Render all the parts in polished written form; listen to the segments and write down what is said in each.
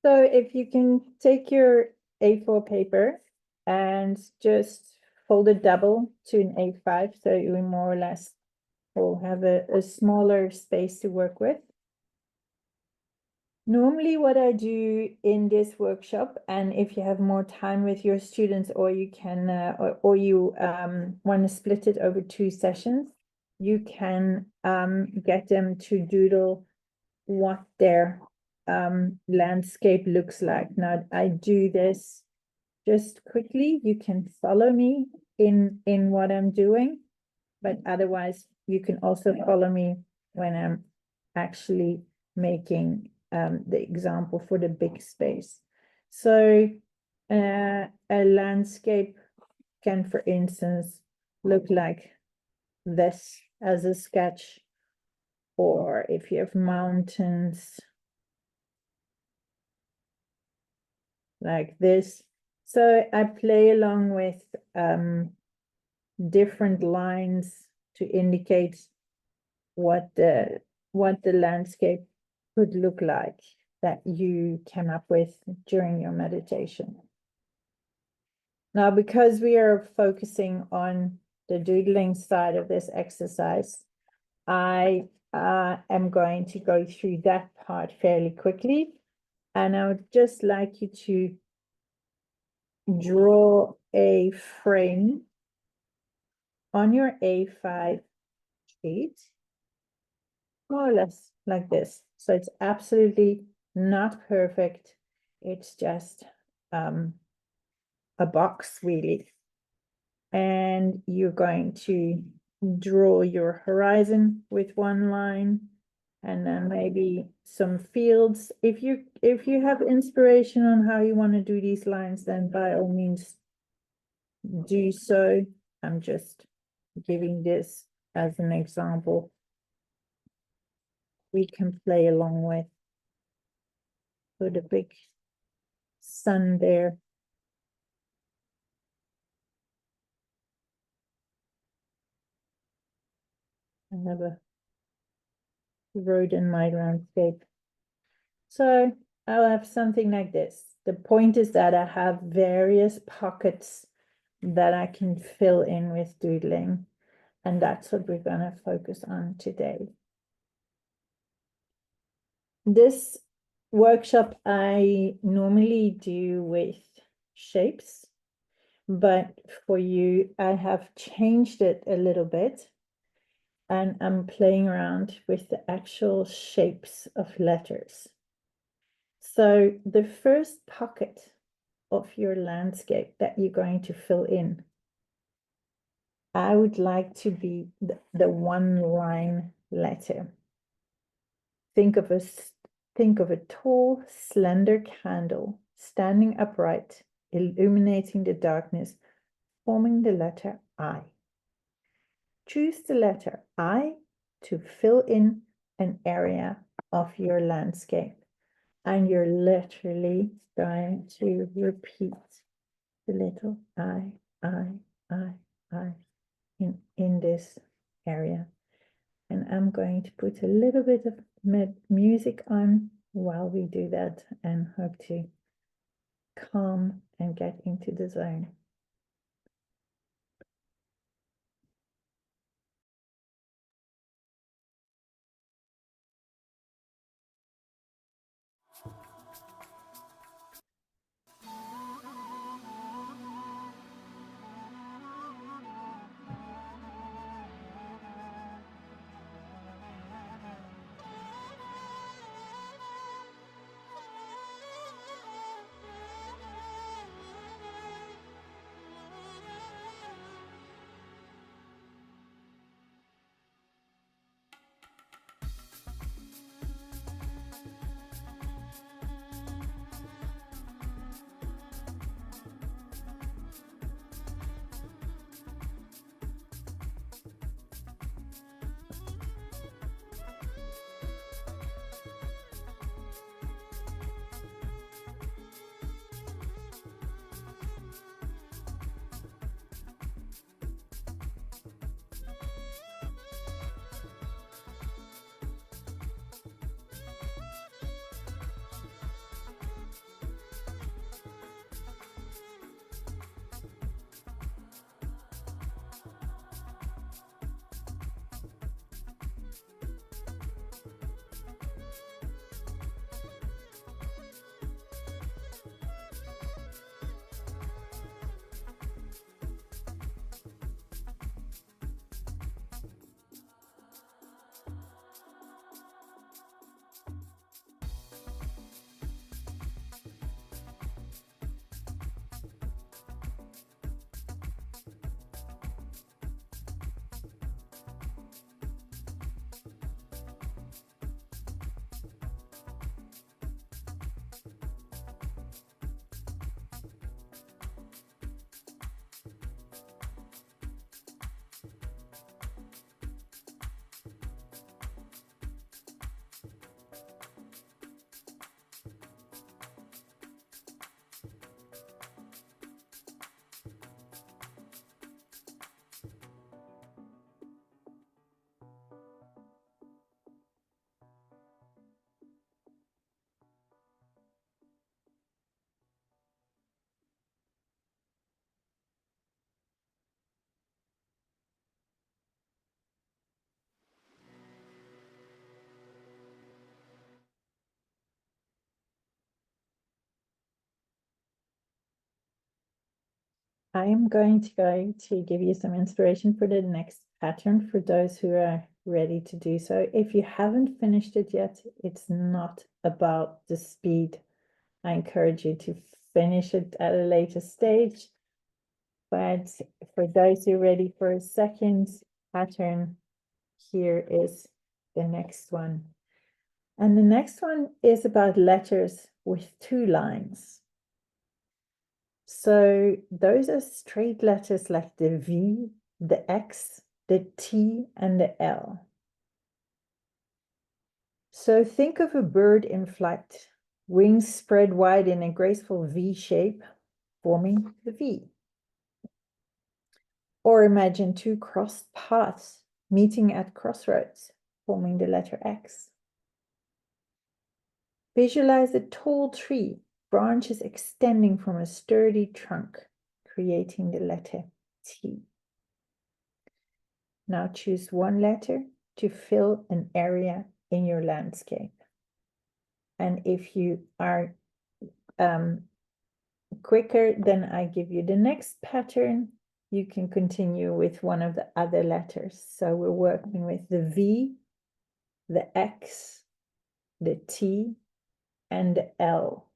So if you can take your A4 paper and just fold it double to an A5, so you more or less will have a smaller space to work with. Normally what I do in this workshop, and if you have more time with your students, or you can, or you want to split it over 2 sessions, you can get them to doodle what their landscape looks like. Now I do this just quickly. You can follow me in what I'm doing, but otherwise you can also follow me when I'm actually making the example for the big space. So a landscape can, for instance, look like this as a sketch, or if you have mountains like this. So I play along with different lines to indicate what the landscape could look like that you came up with during your meditation. Now, because we are focusing on the doodling side of this exercise, I am going to go through that part fairly quickly. And I would just like you to draw a frame on your A5 sheet, more or less like this. So it's absolutely not perfect. It's just a box, really. And you're going to draw your horizon with one line, and then maybe some fields. If you have inspiration on how you want to do these lines, then by all means do so. I'm just giving this as an example we can play along with. Put a big sun there. I have a road in my landscape. So I'll have something like this. The point is that I have various pockets that I can fill in with doodling, and that's what we're going to focus on today. This workshop I normally do with shapes, but for you, I have changed it a little bit, and I'm playing around with the actual shapes of letters. So the first pocket of your landscape that you're going to fill in, I would like to be the one line letter. Think of a tall, slender candle standing upright, illuminating the darkness, forming the letter I. Choose the letter I to fill in an area of your landscape. And you're literally going to repeat the little I in this area. And I'm going to put a little bit of music on while we do that, and hope to calm and get into the zone. I am going to go to give you some inspiration for the next pattern for those who are ready to do so. If you haven't finished it yet, it's not about the speed. I encourage you to finish it at a later stage. But for those who are ready for a second pattern, here is the next one. And the next one is about letters with two lines. So those are straight letters like the V, the X, the T, and the L. So think of a bird in flight, wings spread wide in a graceful V shape, forming the V. Or imagine two crossed paths meeting at crossroads, forming the letter X. Visualize a tall tree, branches extending from a sturdy trunk, creating the letter T. Now choose one letter to fill an area in your landscape. And if you are quicker, then I give you the next pattern. You can continue with one of the other letters. So we're working with the V, the X, the T, and the L.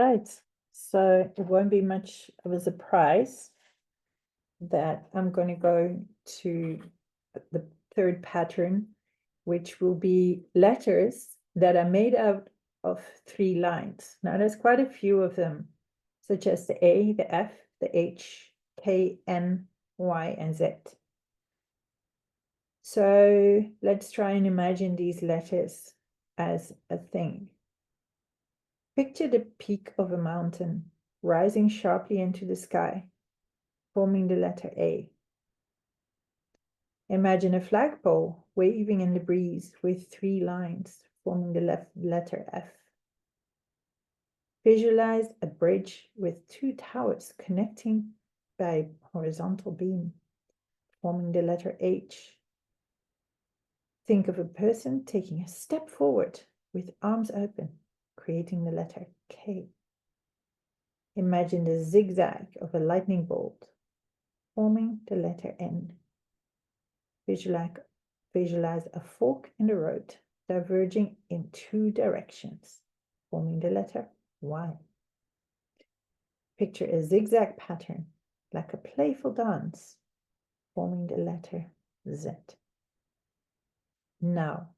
right, so it won't be much of a surprise that I'm going to go to the third pattern, which will be letters that are made out of 3 lines. Now there's quite a few of them, such as the A, the F, the H, K, N, Y, and Z. So let's try and imagine these letters as a thing. Picture the peak of a mountain rising sharply into the sky, forming the letter A. Imagine a flagpole waving in the breeze with 3 lines forming the letter F. Visualize a bridge with 2 towers connecting by a horizontal beam, forming the letter H. Think of a person taking a step forward with arms open, creating the letter K. Imagine the zigzag of a lightning bolt, forming the letter N. Visualize a fork in the road, diverging in 2 directions, forming the letter Y. Picture a zigzag pattern, like a playful dance, forming the letter Z. Now,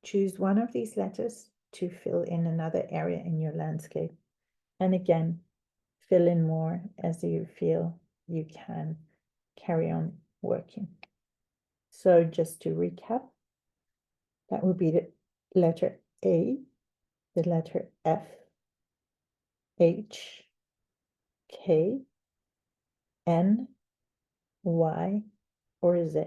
choose one of these letters to fill in another area in your landscape. And again, fill in more as you feel you can carry on working. So just to recap, that would be the letter A, the letter F, H, K, N, Y, or Z.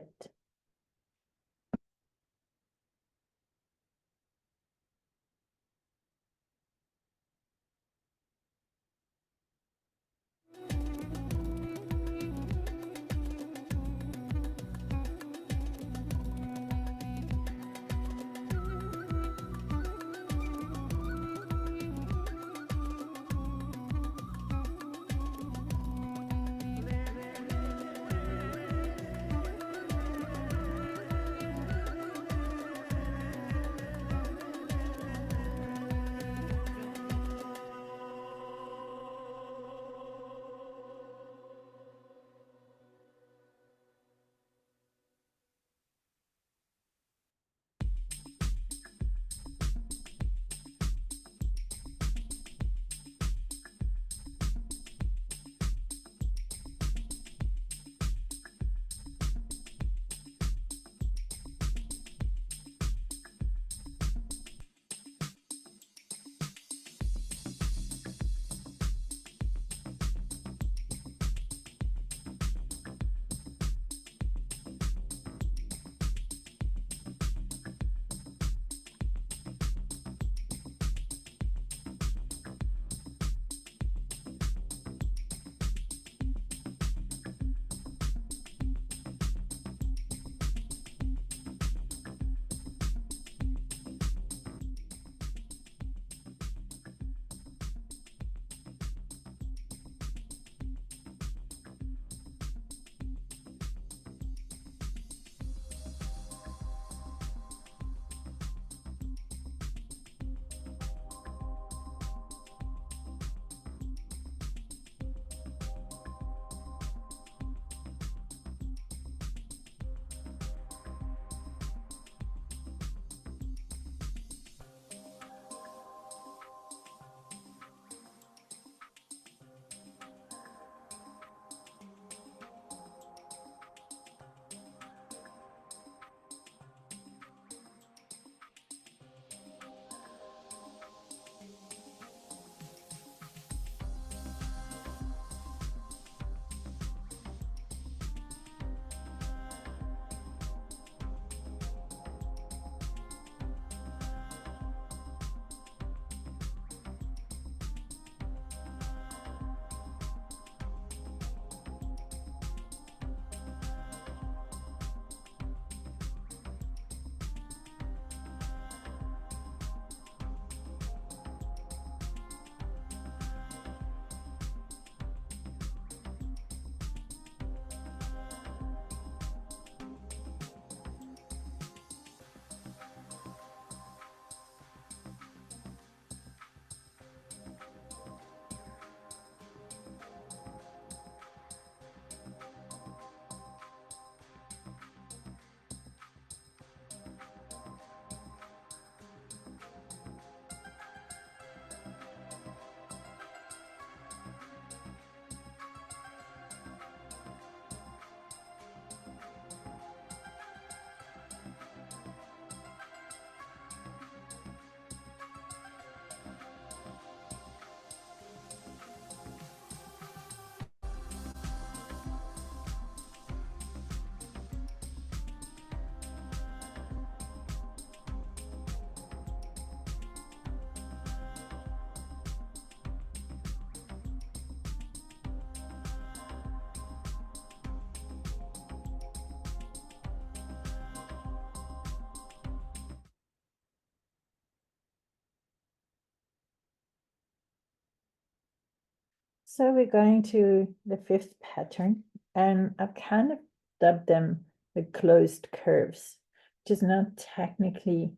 So we're going to the fifth pattern, and I've kind of dubbed them the closed curves, which is not technically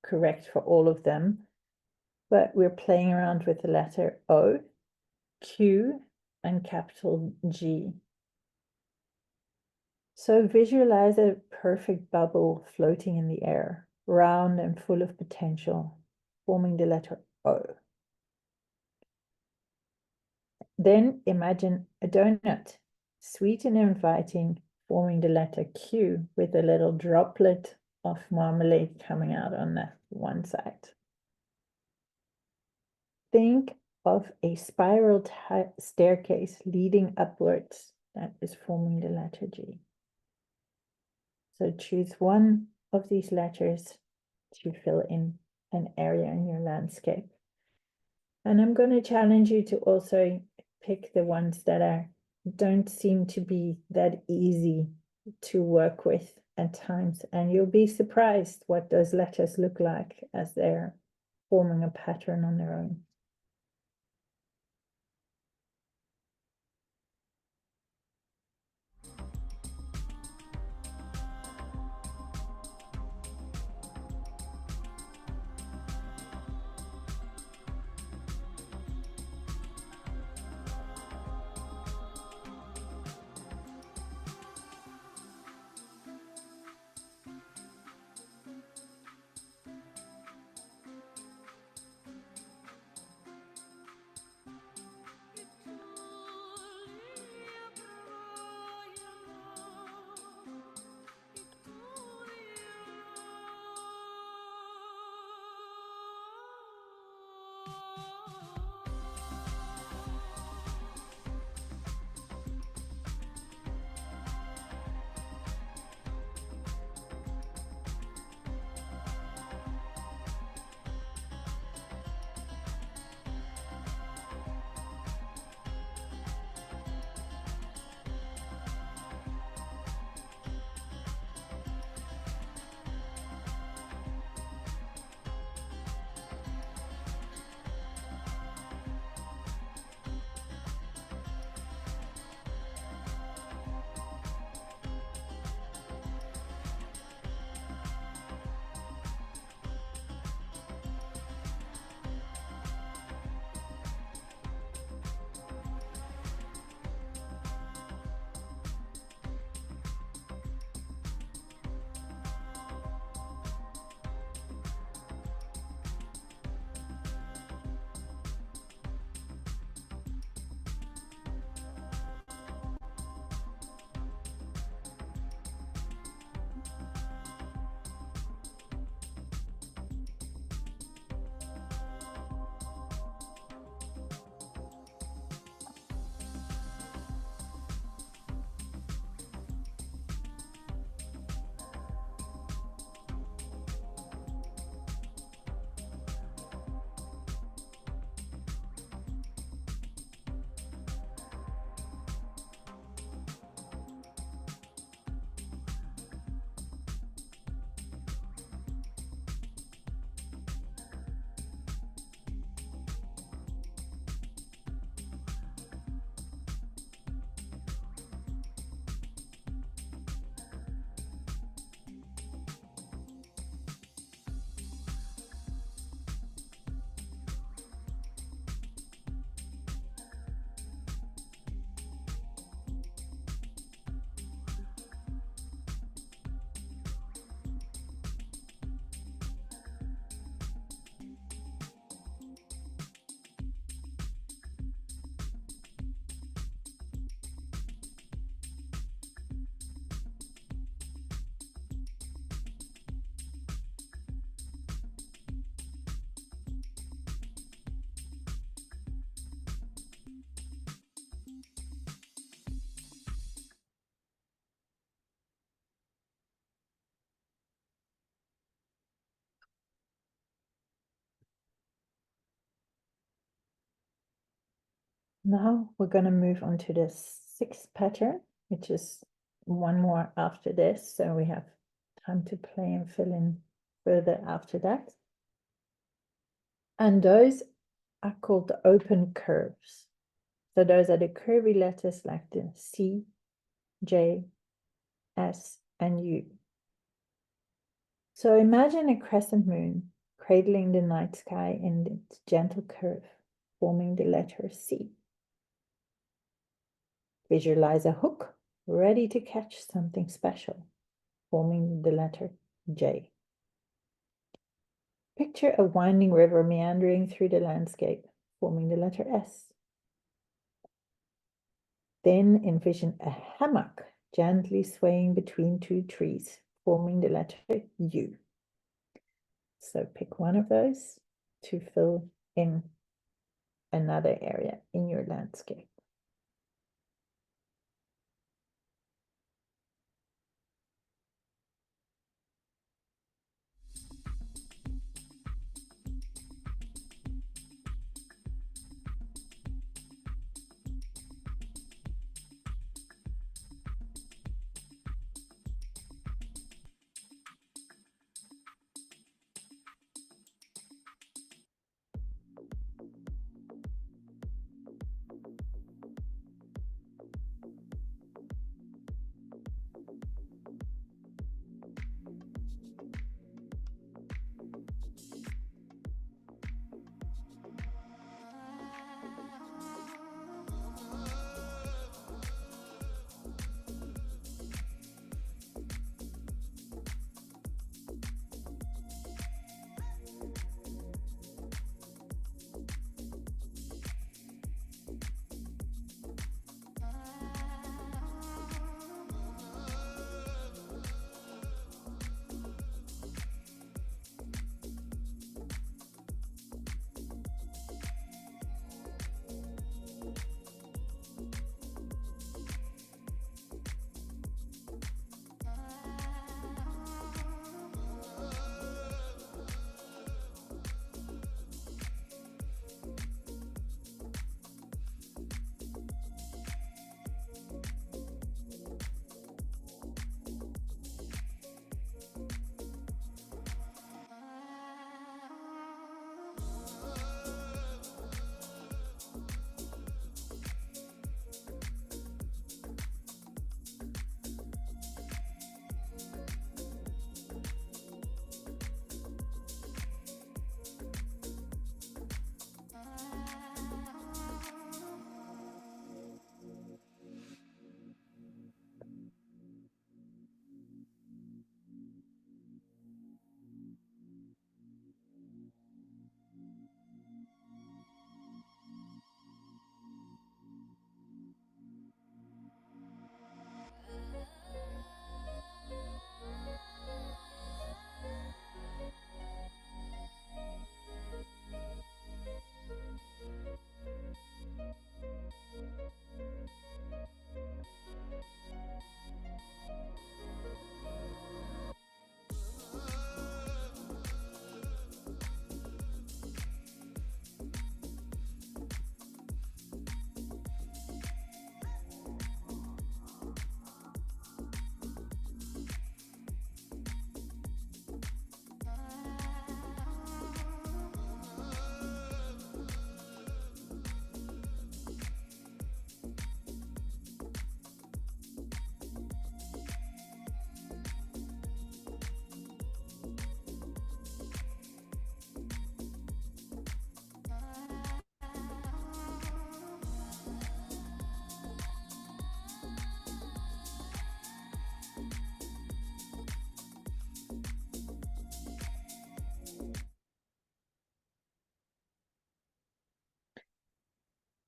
correct for all of them, but we're playing around with the letter O, Q, and capital G. So visualize a perfect bubble floating in the air, round and full of potential, forming the letter O. Then imagine a donut, sweet and inviting, forming the letter Q with a little droplet of marmalade coming out on the one side. Think of a spiral staircase leading upwards that is forming the letter G. So choose one of these letters to fill in an area in your landscape. And I'm going to challenge you to also pick the ones that don't seem to be that easy to work with at times. And you'll be surprised what those letters look like as they're forming a pattern on their own. Now we're going to move on to the sixth pattern, which is one more after this. So we have time to play and fill in further after that. And those are called the open curves. So those are the curvy letters like the C, J, S, and U. So imagine a crescent moon cradling the night sky in its gentle curve, forming the letter C. Visualize a hook ready to catch something special, forming the letter J. Picture a winding river meandering through the landscape, forming the letter S. Then envision a hammock gently swaying between two trees, forming the letter U. So pick one of those to fill in another area in your landscape.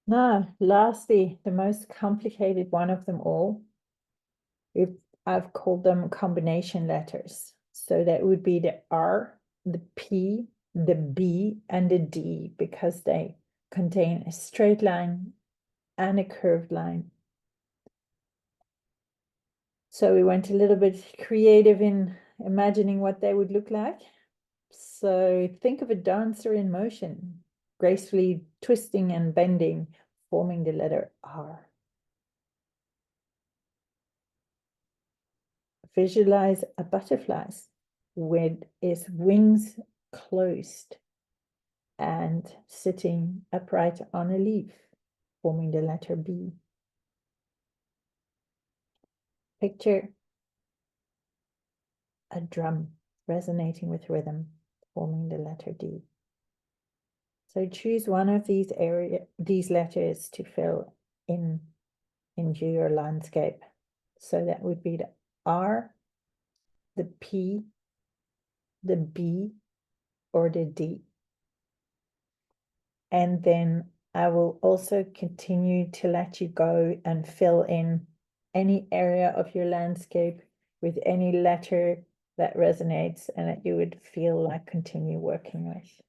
Now, lastly, the most complicated one of them all, if I've called them combination letters. So that would be the R, the P, the B, and the D, because they contain a straight line and a curved line. So we went a little bit creative in imagining what they would look like. So think of a dancer in motion, gracefully twisting and bending, forming the letter R. Visualize a butterfly with its wings closed and sitting upright on a leaf. forming the letter B. Picture a drum resonating with rhythm, forming the letter D. So choose one of these letters to fill into your landscape. So that would be the R, the P, the B, or the D. And then I will also continue to let you go and fill in any area of your landscape with any letter that resonates and that you would feel like continue working with.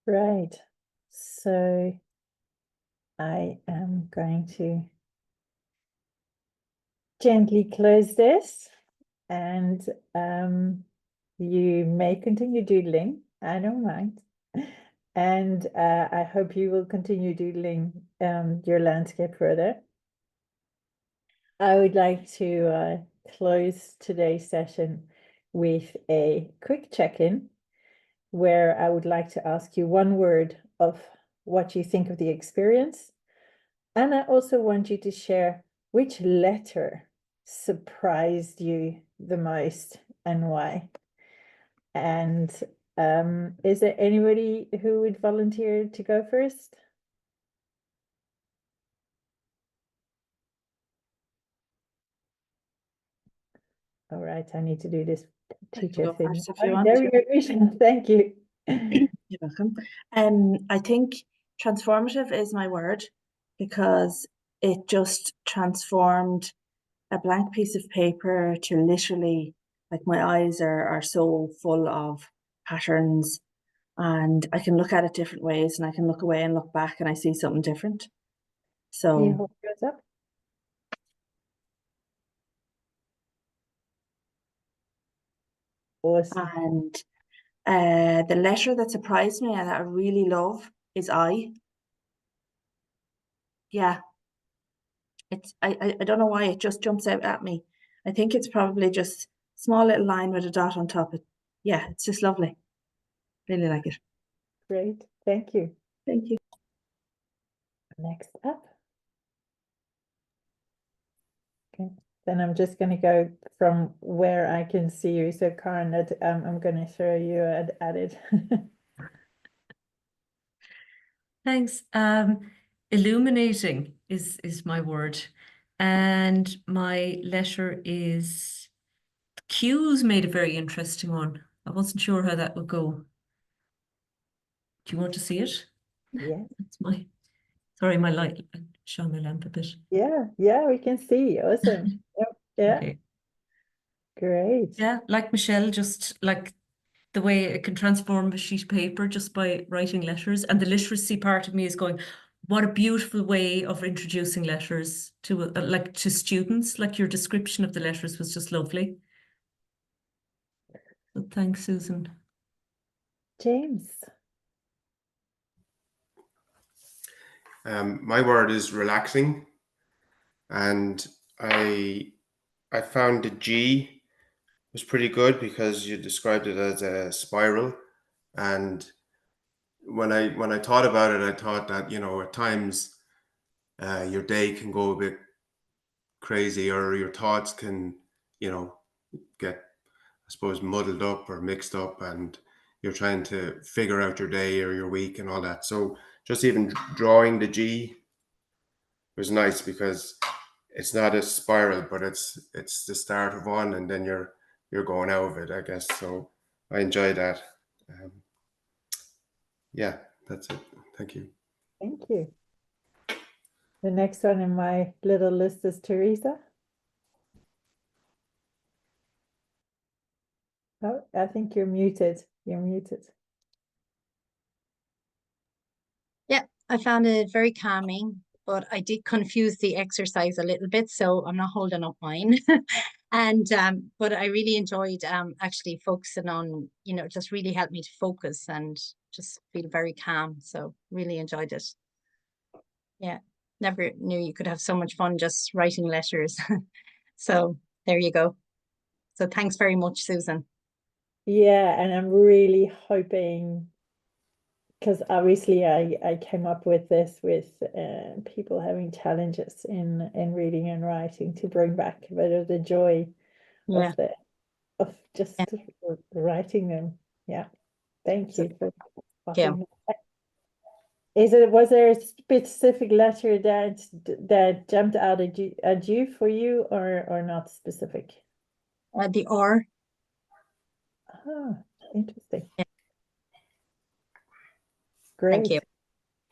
Right. So I am going to gently close this, and you may continue doodling. I don't mind. And I hope you will continue doodling your landscape further. I would like to close today's session with a quick check-in where I would like to ask you one word of what you think of the experience. And I also want you to share which letter surprised you the most and why. And is there anybody who would volunteer to go first? All right, I need to do this I can teacher go thing. first if you Oh, want. there we go, Michelle. Thank you. You're welcome. I think transformative is my word because it just transformed a blank piece of paper to literally, like my eyes are so full of patterns, and I can look at it different ways, and I can look away and look back and I see something different. Can you So, hold yours up? Awesome. and the letter that surprised me and that I really love is I. Yeah, I don't know why it just jumps out at me. I think it's probably just small little line with a dot on top. Yeah, it's just lovely. Really like it. Great. Thank you. Thank you. Next up. Okay. Then I'm just going to go from where I can see you. So Karen, that I'm going to show you at it. Thanks. Illuminating is my word. And my letter is Q's made a very interesting one. I wasn't sure how that would go. Do you want to see it? Yeah. That's sorry, my light shone my lamp a bit. Yeah, we can see. Awesome. Yep. Yeah. Okay. Great. Yeah, like Michelle, just like the way it can transform a sheet of paper just by writing letters. And the literacy part of me is going, what a beautiful way of introducing letters to like to students. Like your description of the letters was just lovely. So thanks, Susan. James. My word is relaxing, and I found the G was pretty good because you described it as a spiral, and when I thought about it, I thought that at times your day can go a bit crazy, or your thoughts can get, I suppose, muddled up or mixed up, and you're trying to figure out your day or your week and all that. So just even drawing the G was nice because it's not a spiral, but it's the start of one, and then you're going out of it, I guess. So I enjoy that. Um, yeah, that's it. Thank you. Thank you. The next one in my little list is Teresa. Oh, I think you're muted. You're muted. Yeah, I found it very calming, but I did confuse the exercise a little bit, so I'm not holding up mine. And but I really enjoyed actually focusing on, just really helped me to focus and just feel very calm. So really enjoyed it. Yeah, never knew you could have so much fun just writing letters. So there you go. So thanks very much, Susan. Yeah, and I'm really hoping, because obviously I came up with this with people having challenges in reading and writing, to bring back a bit of the joy Yeah. of just writing them. Yeah, thank you for Yeah. offering that. Was there a specific letter that jumped out at you for you, or not specific? The R. Ah, interesting. Yeah. Great. Thank you.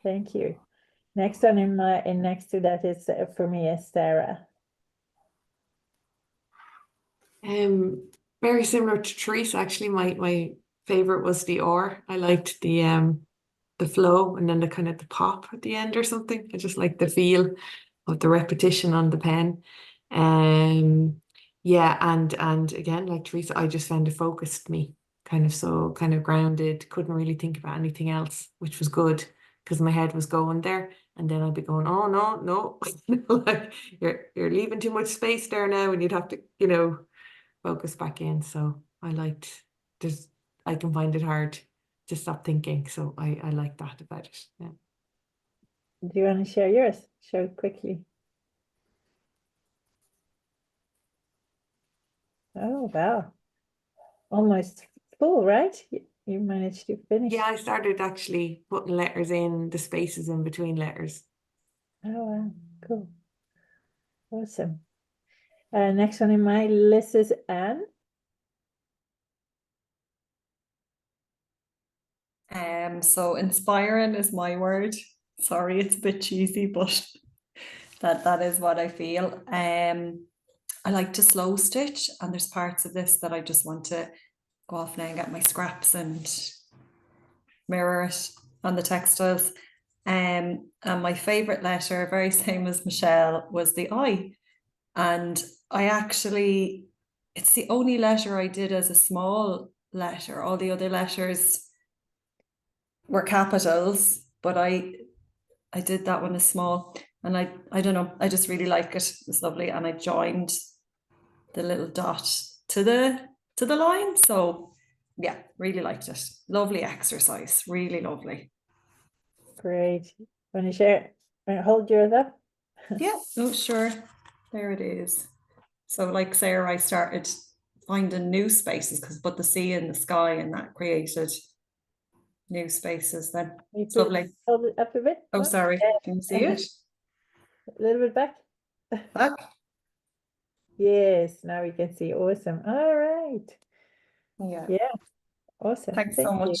Thank you. Next one next to that is for me is Sarah. Very similar to Teresa, actually. My favorite was the R. I liked the the flow and then the kind of the pop at the end or something. I just like the feel of the repetition on the pen. Yeah, and again, like Teresa, I just found it focused me kind of grounded, couldn't really think about anything else, which was good because my head was going there. And then I'd be going, oh no, like you're leaving too much space there now, and you'd have to, focus back in. So I can find it hard to stop thinking. So I like that about it. Yeah. Do you want to share yours? Show it quickly. Oh, wow. Almost full, right? You managed to finish. Yeah, I started actually putting letters in the spaces in between letters. Oh, wow. Cool. Awesome. Next one in my list is Anne. So inspiring is my word. Sorry, it's a bit cheesy, but that is what I feel. I like to slow stitch, and there's parts of this that I just want to go off now and get my scraps and mirror it on the textiles. And my favorite letter, very same as Michelle, was the I. And I actually, it's the only letter I did as a small letter. All the other letters were capitals, but I did that one as small. And I don't know, I just really like it. It's lovely. And I joined the little dot to the line. So yeah, really liked it. Lovely exercise, really lovely. Great. Want to share? Hold yours up? Yeah, oh sure. There it is. So like Sarah, I started finding new spaces but the sea and the sky and that created new spaces then. It's lovely. Hold it up a bit. Oh, sorry. Can you see it? A little bit back. Back. Yes, now we can see. Awesome. All right. Yeah. Awesome. Thanks so much.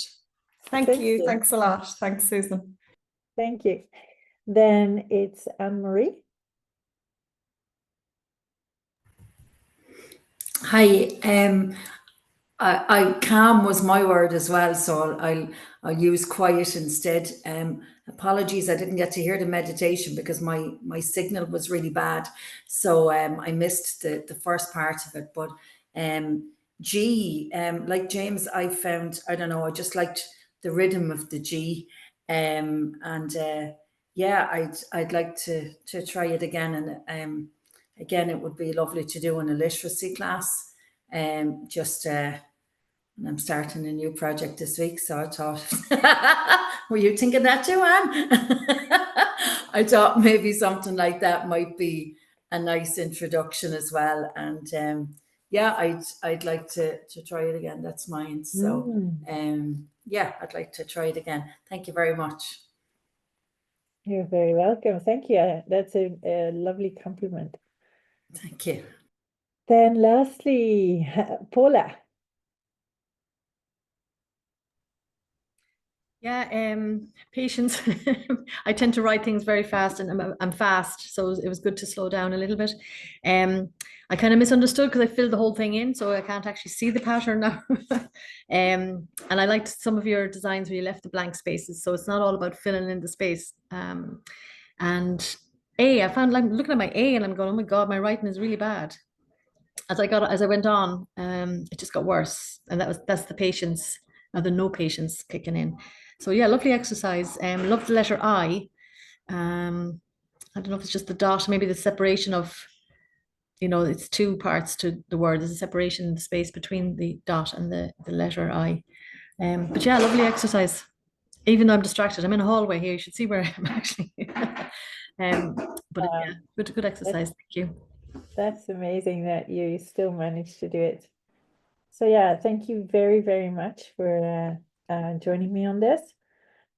Thank Thank you. you. Thanks a lot. Thanks, Susan. Thank you. Then it's Anne-Marie. Hi, I calm was my word as well, so I'll use quiet instead. Apologies, I didn't get to hear the meditation because my signal was really bad, so I missed the first part of it. But G, like James, I found, I don't know, I just liked the rhythm of the G, and yeah, I'd like to try it again, and again, it would be lovely to do in a literacy class. And I'm starting a new project this week, so I thought, were you thinking that too, Anne? I thought maybe something like that might be a nice introduction as well. And yeah, I'd like to try it again. That's mine. So yeah, I'd like to try it again. Thank you very much. You're very welcome. Thank you. That's a lovely compliment. Thank you. Then lastly, Paula. Yeah, patience. I tend to write things very fast, and I'm fast, so it was good to slow down a little bit. I kind of misunderstood because I filled the whole thing in, so I can't actually see the pattern now. And I liked some of your designs where you left the blank spaces, so it's not all about filling in the space. And I found, I'm looking at my A and I'm going, oh my God, my writing is really bad. As I went on, it just got worse, and that's the patience, the no patience kicking in. So yeah, lovely exercise. Love the letter I. I don't know if it's just the dot, maybe the separation of, it's two parts to the word. There's a separation in the space between the dot and the letter I. But yeah, lovely exercise. Even though I'm distracted, I'm in a hallway here. You should see where I'm actually. But yeah, good exercise. Thank you. That's amazing that you still managed to do it. So yeah, thank you very, very much for joining me on this.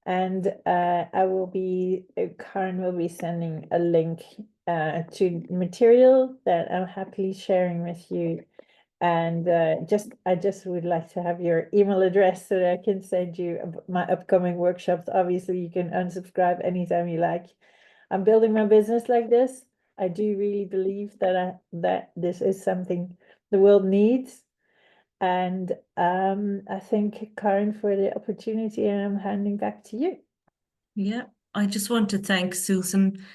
And Karen will be sending a link to material that I'm happily sharing with you. And I just would like to have your email address so that I can send you my upcoming workshops. Obviously, you can unsubscribe anytime you like. I'm building my business like this. I do really believe that that this is something the world needs. And I thank Karen for the opportunity, and I'm handing back to you. Yeah, I just want to thank Susan.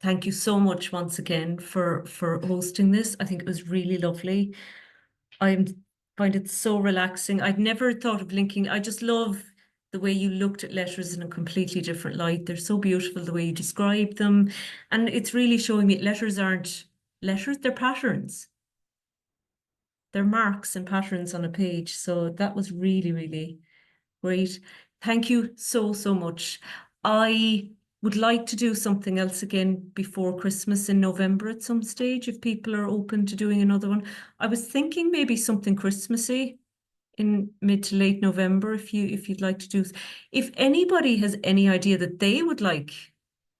Thank you so much once again for hosting this. I think it was really lovely. I find it so relaxing. I've never thought of linking. I just love the way you looked at letters in a completely different light. They're so beautiful the way you describe them. And it's really showing me letters aren't letters, they're patterns. They're marks and patterns on a page. So that was really, really great. Thank you so, so much. I would like to do something else again before Christmas in November at some stage, if people are open to doing another one. I was thinking maybe something Christmassy in mid to late November, if you'd like to do. If anybody has any idea that they would like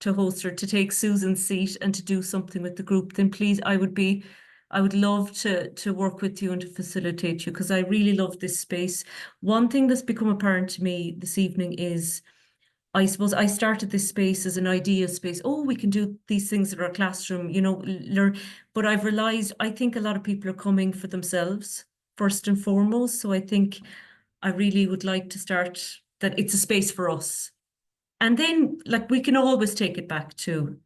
to host or to take Susan's seat and to do something with the group, then please, I would love to work with you and to facilitate you, because I really love this space. One thing that's become apparent to me this evening is, I suppose I started this space as an idea space. Oh, we can do these things in our classroom, learn. But I've realized I think a lot of people are coming for themselves first and foremost. So I think I really would like to start that it's a space for us. And then like we can always take it back to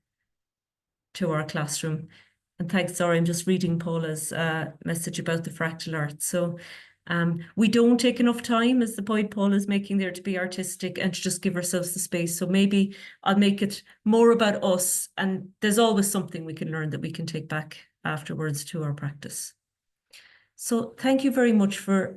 our classroom. And thanks, sorry, I'm just reading Paula's message about the fractal art. So we don't take enough time, as the point Paula is making there, to be artistic and to just give ourselves the space. So maybe I'll make it more about us, and there's always something we can learn that we can take back afterwards to our practice. So thank you very much for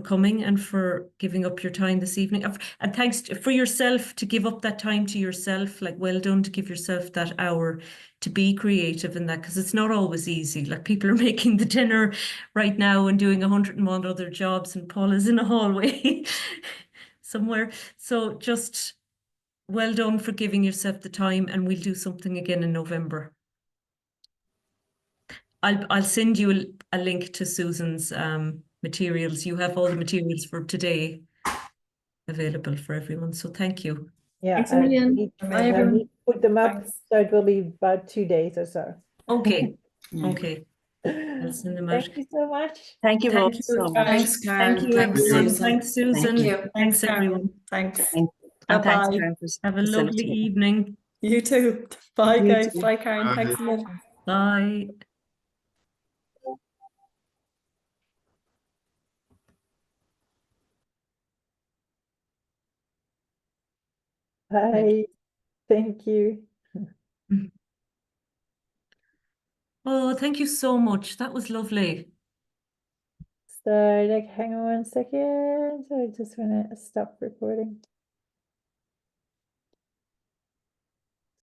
coming and for giving up your time this evening. And thanks for yourself to give up that time to yourself. Like, well done to give yourself that hour to be creative in that, because it's not always easy. Like, people are making the dinner right now and doing 101 other jobs, and Paula's in a hallway somewhere. So just well done for giving yourself the time, and we'll do something again in November. I'll send you a link to Susan's materials. You have all the materials for today available for everyone. So thank you. Yeah, Thanks a million. Bye, everyone. need to put them up, Thanks. so it will be about 2 days or so. Okay. Yeah. Okay. I'll send them out. Thank you so much. Thank you Thank both you. so much. Thanks, Karen. Thank you, Thanks, everyone. Susan. Thanks, Susan. Thank you. Thanks, everyone. Thanks. And thanks, Bye-bye. Karen, for Have a lovely facilitating. evening. You too. Bye, You guys. too. Bye, Karen. Bye. Thanks a million. Bye. Bye. Thank you. Oh, thank you so much. That was lovely. So, like, hang on 1 second. I just want to stop recording.